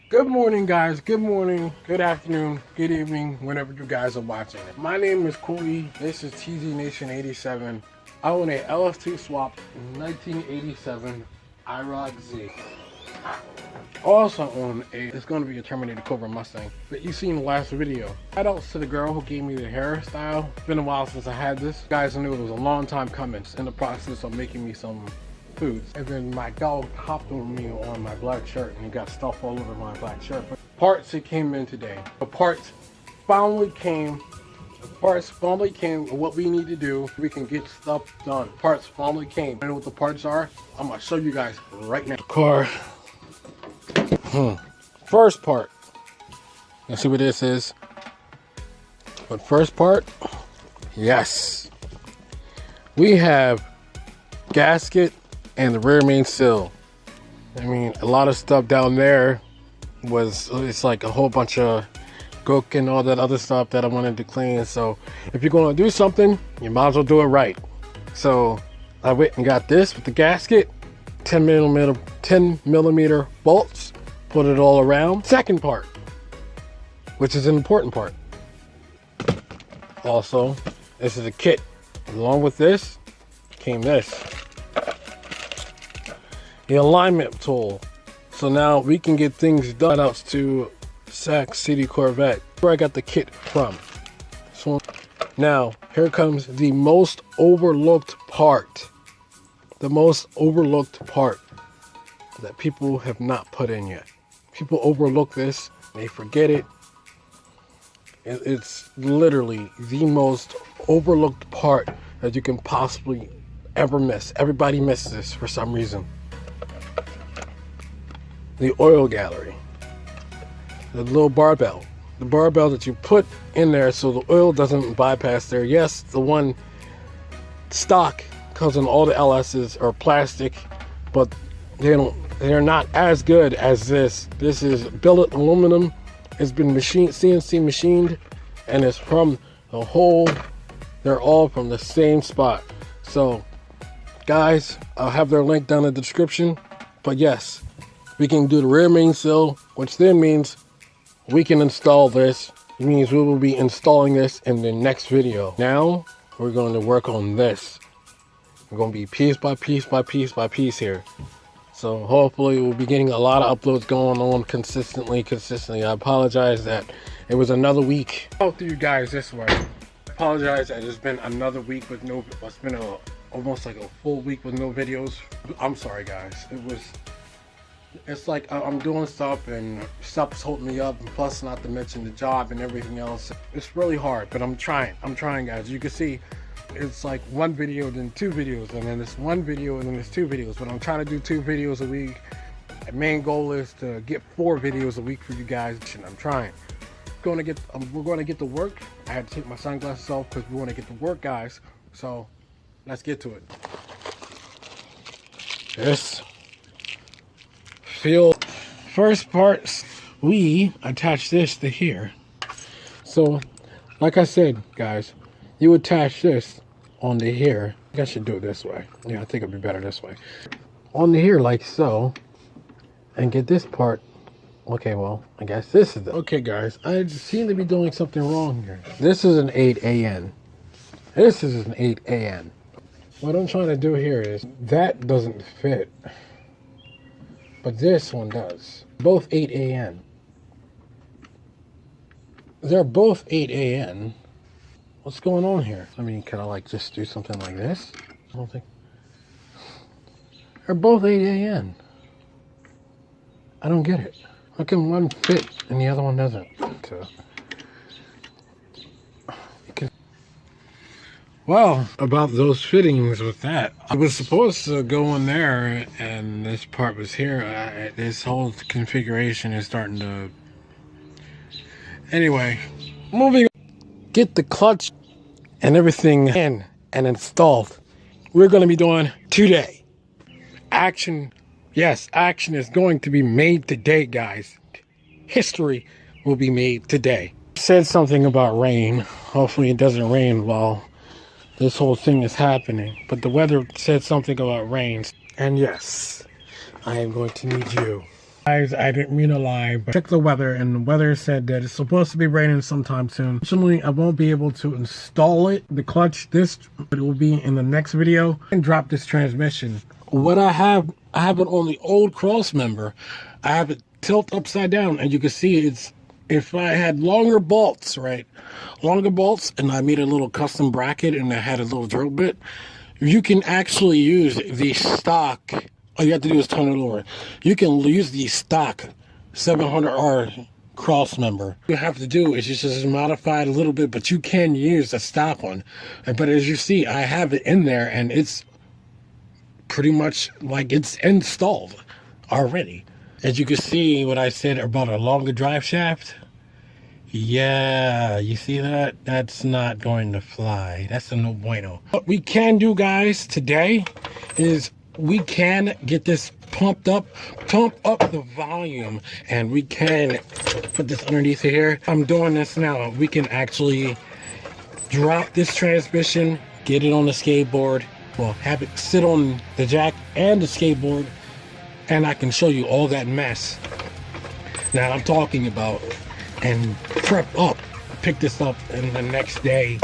Good morning, guys. Good morning, good afternoon, good evening, whenever you guys are watching. My name is Cody. This is TZ Nation 87. I own a LS2 swap 1987 IROC Z. Also own it's going to be a Terminator Cobra Mustang that you seen in the last video. Shout outs to the girl who gave me the hairstyle. It's been a while since I had this. You guys knew it was a long time coming. It's in the process of making me some foods. And then my dog hopped over me on my black shirt and he got stuff all over my black shirt. But parts it came in today. The parts finally came. The parts finally came. What we need to do, we can get stuff done. Parts finally came. You know what the parts are? I'm gonna show you guys right now. The car. First part. Let's see what this is. But first part, yes. We have gasket and the rear main seal. I mean, a lot of stuff down there it's like a whole bunch of gook and all that other stuff that I wanted to clean. So if you're going to do something, you might as well do it right. So I went and got this with the gasket, 10 millimeter bolts, put it all around. Second part, which is an important part. Also, this is a kit. Along with this came this. The alignment tool. So now we can get things done. Outs to Sac City Corvette, where I got the kit from. So now here comes the most overlooked part. The most overlooked part that people have not put in yet. People overlook this, they forget it. It's literally the most overlooked part that you can possibly ever miss. Everybody misses this for some reason. The oil gallery, the little barbell, the barbell that you put in there so the oil doesn't bypass there. Yes, the one stock comes in all the LS's are plastic, but they're not as good as this. This is billet aluminum. It's been CNC machined, and it's from the whole. They're all from the same spot. So, guys, I'll have their link down in the description. But yes, we can do the rear main seal, which then means we can install this. It means we will be installing this in the next video. Now, we're going to work on this. We're going to be piece by piece by piece by piece here. So hopefully we'll be getting a lot of uploads going on consistently. I apologize that it was another week. I'll do you guys this way. I apologize that it's been another week with no, it's been almost like a full week with no videos. I'm sorry guys. It's like I'm doing stuff and stuff's holding me up, and plus not to mention the job and everything else. It's really hard, but I'm trying guys. You can see it's like one video, then two videos, and then it's one video, and then it's two videos. But I'm trying to do 2 videos a week. The main goal is to get 4 videos a week for you guys, and I'm trying. We're going to get to work. I had to take my sunglasses off because we want to get to work, guys. So let's get to it. This field first part, we attach this to here. So like I said, guys, you attach this onto here. I think I should do it this way. Yeah, I think it'd be better this way. Onto here like so, and get this part. Okay, well, I guess this is okay, guys. I seem to be doing something wrong here. This is an 8AN. This is an 8AN. What I'm trying to do here is that doesn't fit, but this one does. Both 8AN. They're both 8AN. What's going on here? I mean, can I like just do something like this? I don't think. They're both 8AN. I don't get it. How can one fit and the other one doesn't? Well, about those fittings with that, I was supposed to go in there and this part was here. This whole configuration is starting to... Anyway, moving on. Get the clutch and everything in and installed. We're going to be doing today. Action, yes, action is going to be made today, guys. History will be made today. Said something about rain. Hopefully it doesn't rain while this whole thing is happening. But the weather said something about rain. And yes, I am going to need you. Guys, I didn't mean to lie, but check the weather, and the weather said that it's supposed to be raining sometime soon. Unfortunately, I won't be able to install it, the clutch, but it will be in the next video, and drop this transmission. What I have it on the old cross member. I have it tilt upside down, and you can see it's, if I had longer bolts, right? Longer bolts, and I made a little custom bracket, and I had a little drill bit, you can actually use the stock. All you have to do is turn it over. You can use the stock 700R cross member. What you have to do is just modify it a little bit, but you can use the stock one. But as you see, I have it in there, and it's pretty much like it's installed already. As you can see what I said about a longer drive shaft. Yeah, you see that? That's not going to fly. That's a no bueno. What we can do, guys, today is we can get this pump up the volume, and we can put this underneath here. I'm doing this now. We can actually drop this transmission, get it on the skateboard, well, have it sit on the jack and the skateboard, and I can show you all that mess that I'm talking about, and prep up, pick this up in the next day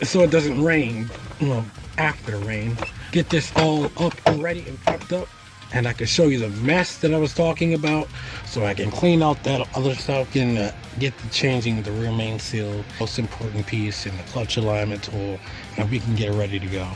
so it doesn't rain, after the rain. Get this all up and ready and prepped up, and I can show you the mess that I was talking about, so I can clean out that other stuff and get the changing the rear main seal, most important piece, and the clutch alignment tool, and we can get ready to go.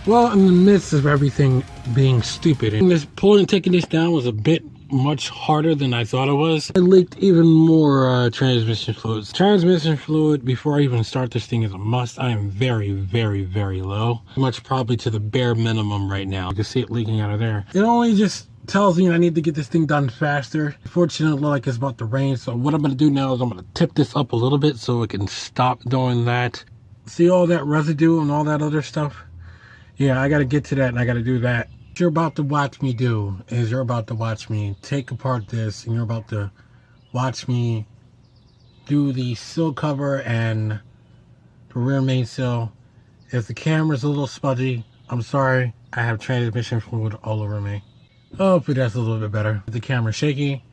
Well, in the midst of everything being stupid, and this pulling and taking this down was a bit much harder than I thought it was. I leaked even more transmission fluid. Transmission fluid, before I even start this thing, is a must. I am very, very, very low. Much probably to the bare minimum right now. You can see it leaking out of there. It only just tells me I need to get this thing done faster. Fortunately, like it's about to rain, so what I'm going to do now is I'm going to tip this up a little bit so it can stop doing that. See all that residue and all that other stuff? Yeah, I got to get to that, and I got to do that. What you're about to watch me do is you're about to watch me take apart this, and you're about to watch me do the sill cover and the rear main sill. If the camera's a little smudgy, I'm sorry. I have transmission fluid all over me. Hopefully that's a little bit better. The camera's shaky.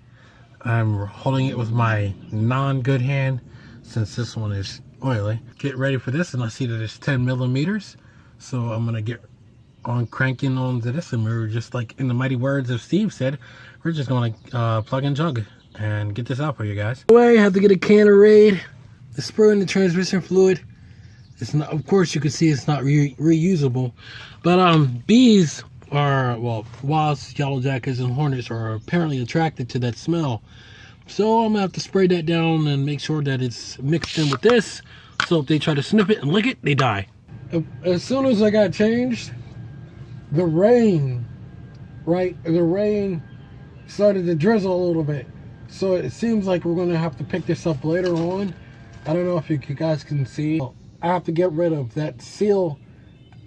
I'm holding it with my non-good hand since this one is oily. Get ready for this, and I see that it's 10 millimeters. So I'm gonna get on cranking on to this, and we're just like in the mighty words of Steve said, we're just gonna plug and jug and get this out for you guys. I have to get a can of Raid, the spray in the transmission fluid. It's not, of course you can see it's not reusable, but bees are, well, wasps, yellow jackets, and hornets are apparently attracted to that smell. So I'm gonna have to spray that down and make sure that it's mixed in with this, so if they try to sniff it and lick it, they die. As soon as I got changed, the rain started to drizzle a little bit. So it seems like we're going to have to pick this up later on. I don't know if you guys can see. I have to get rid of that seal.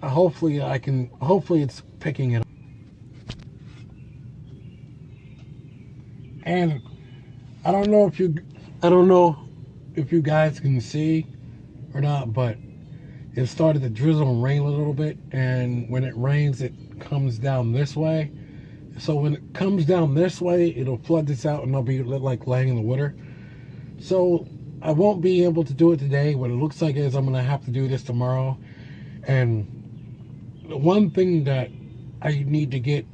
Hopefully it's picking it up. And I don't know if you guys can see or not, but it started to drizzle and rain a little bit, and when it rains, it comes down this way. So when it comes down this way, it'll flood this out, and I'll be like laying in the water. So I won't be able to do it today. What it looks like is I'm gonna have to do this tomorrow. And the one thing that I need to get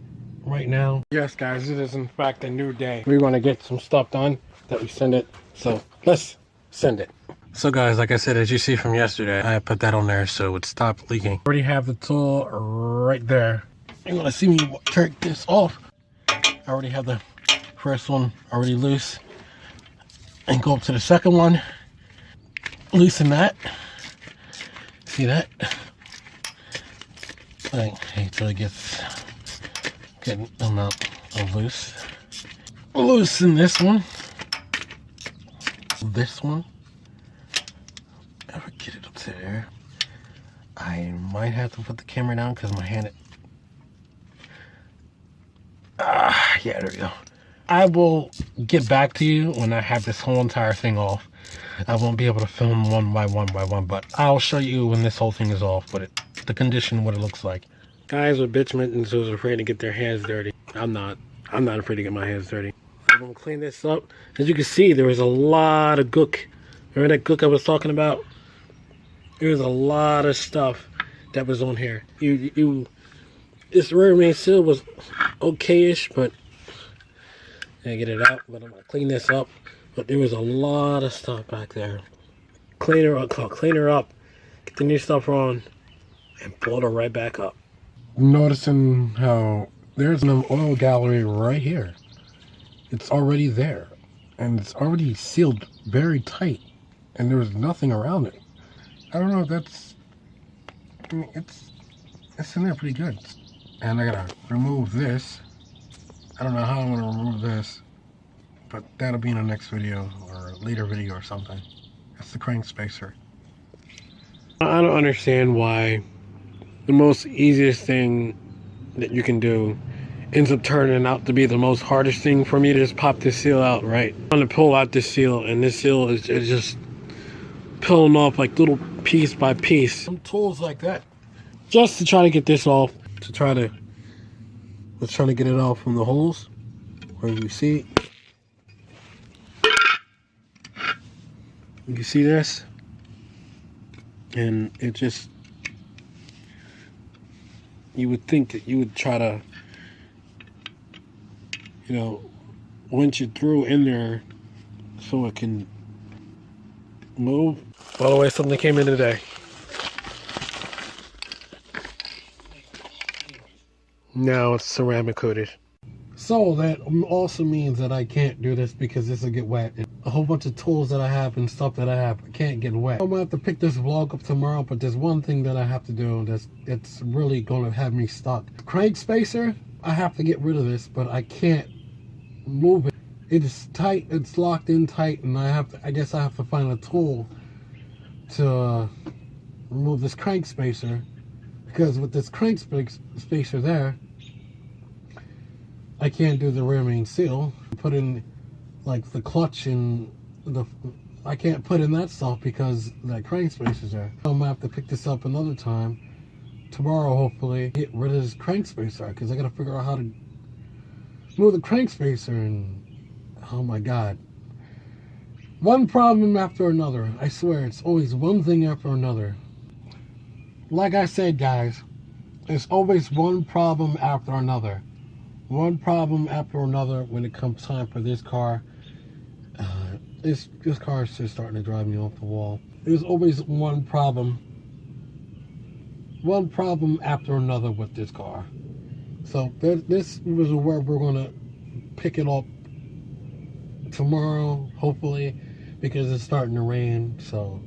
right now, yes guys, it is in fact a new day. We're gonna get some stuff done that we send it. So let's send it. So guys, like I said, as you see from yesterday, I put that on there so it would stop leaking. I already have the tool right there. You're gonna see me take this off. I already have the first one already loose. And go up to the second one. Loosen that. See that? I hate till it gets getting loose. Loosen this one. This one. Ever get it up to there? I might have to put the camera down because my hand. Yeah, there we go. I will get back to you when I have this whole entire thing off. I won't be able to film one by one, but I'll show you when this whole thing is off, but the condition, what it looks like. Guys are bitching and so afraid to get their hands dirty. I'm not afraid to get my hands dirty. I'm gonna clean this up. As you can see, there was a lot of gook. Remember that gook I was talking about? There was a lot of stuff that was on here. This rear main seal was okay-ish, but I get it out. But I'm gonna clean this up. But there was a lot of stuff back there. Clean her up, get the new stuff on, and pull her right back up. Noticing how there's an oil gallery right here. It's already there, and it's already sealed very tight, and there's nothing around it. I don't know if that's, I mean, it's in there pretty good. And I gotta remove this. I don't know how I'm gonna remove this, but that'll be in the next video or a later video or something. That's the crank spacer. I don't understand why the most easiest thing that you can do ends up turning out to be the most hardest thing for me to just pop this seal out, right? I'm gonna pull out this seal, and this seal is just peeling off like little piece by piece. Some tools like that. Just to try to get this off, let's try to get it off from the holes where you see. You can see this, and it just, you would think that you would try to, you know, winch it through in there so it can move. By the way, something came in today. Now it's ceramic coated. So that also means that I can't do this because this will get wet. A whole bunch of tools that I have and stuff that I have can't get wet. I'm gonna have to pick this vlog up tomorrow, but there's one thing that I have to do that's really gonna have me stuck. Crank spacer, I have to get rid of this, but I can't move it. It's tight, it's locked in tight, and I guess I have to find a tool to remove this crank spacer, because with this crank spacer there, I can't do the rear main seal. Put in like the clutch and I can't put in that stuff because that crank spacer's there. I'm gonna have to pick this up another time tomorrow, hopefully, get rid of this crank spacer, because I gotta figure out how to move the crank spacer. And oh my god, one problem after another. I swear, it's always one thing after another. Like I said, guys, it's always one problem after another. One problem after another when it comes time for this car. This car is just starting to drive me off the wall. There's always one problem after another with this car. So this was where we're gonna pick it up tomorrow, hopefully, because it's starting to rain. So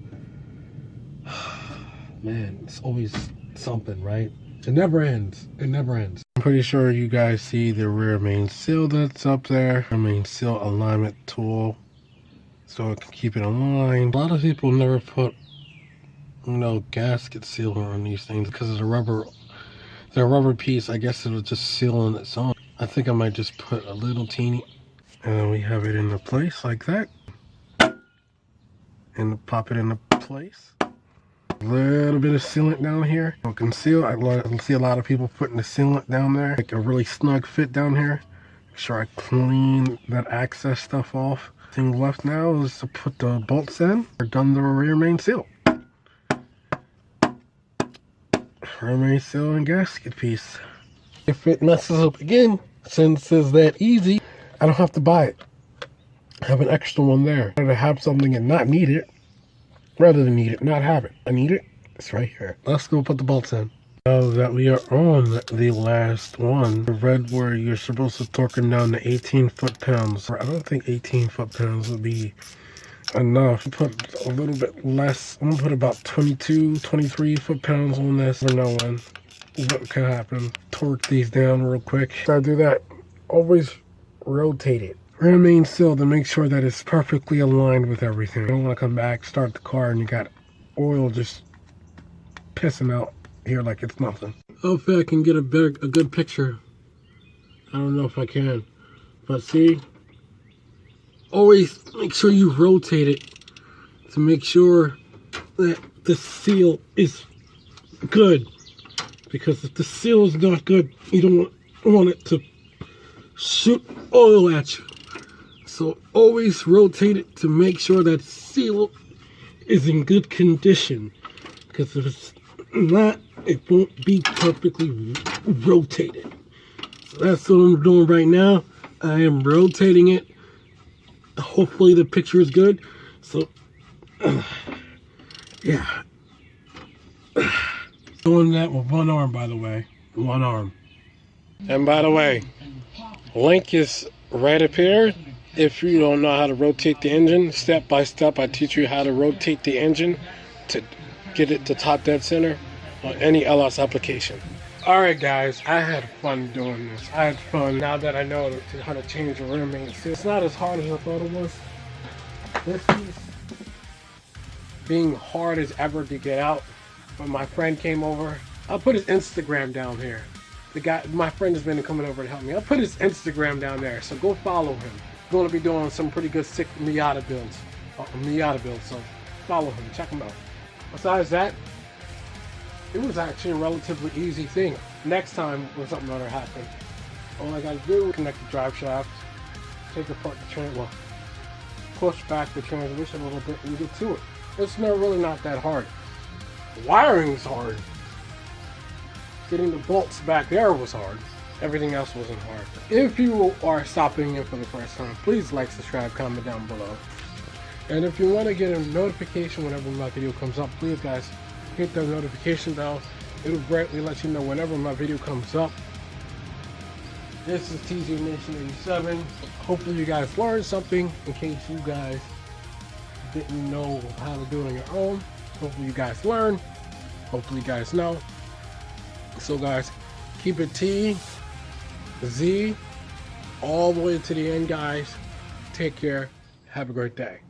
man, it's always something, right? It never ends. It never ends. I'm pretty sure you guys see the rear main seal that's up there. Rear main seal alignment tool, so it can keep it aligned. A lot of people never put, you know, gasket sealer on these things because it's a rubber piece. I guess it'll just seal on its own. I think I might just put a little teeny, and then we have it into place like that, and pop it into place. A little bit of sealant down here. I can see a lot of people putting the sealant down there, like a really snug fit down here. Make sure I clean that access stuff off. Thing left now is to put the bolts in. We're done the rear main seal. Rear main seal and gasket piece. If it messes up again, since it's that easy, I don't have to buy it. I have an extra one there. I'd rather have something and not need it, rather than need it, not have it. I need it. It's right here. Let's go put the bolts in. Now that we are on the last one, the red where you're supposed to torque them down to 18 foot-pounds. I don't think 18 foot-pounds would be enough. Put a little bit less. I'm gonna put about 22, 23 foot-pounds on this. Never know what could happen. Torque these down real quick. So I do that. Always rotate it. Remain still to make sure that it's perfectly aligned with everything. You don't want to come back, start the car, and you got oil just pissing out here like it's nothing. Hopefully I can get a good picture. I don't know if I can, but see, always make sure you rotate it to make sure that the seal is good, because if the seal is not good, you don't want it to shoot oil at you. So always rotate it to make sure that seal is in good condition, because if it's not, it won't be perfectly rotated. So that's what I'm doing right now. I am rotating it. Hopefully the picture is good. So yeah, doing that with one arm, by the way. One arm. And by the way, link is right up here. If you don't know how to rotate the engine, step by step I teach you how to rotate the engine to get it to top dead center on any LS application. Alright guys, I had fun doing this. I had fun now that I know how to change the rim main seal. It's not as hard as I thought it was. This piece being hard as ever to get out. But my friend came over. I'll put his Instagram down here. My friend has been coming over to help me. I'll put his Instagram down there, so go follow him. He's going to be doing some pretty good sick Miata builds. So follow him, check him out. Besides that, it was actually a relatively easy thing. Next time when something other happened, all I got to do is connect the drive shaft, take apart the push back the transmission a little bit and get to it. It's really not that hard. The wiring's hard. Getting the bolts back there was hard. Everything else wasn't hard. If you are stopping in for the first time, please like, subscribe, comment down below. And if you want to get a notification whenever my video comes up, please guys, hit the notification bell. It'll greatly let you know whenever my video comes up. This is TZ Nation 87. Hopefully you guys learned something in case you guys didn't know how to do it on your own. Hopefully you guys learn. Hopefully you guys know. So guys, keep it T, Z, all the way to the end guys. Take care. Have a great day.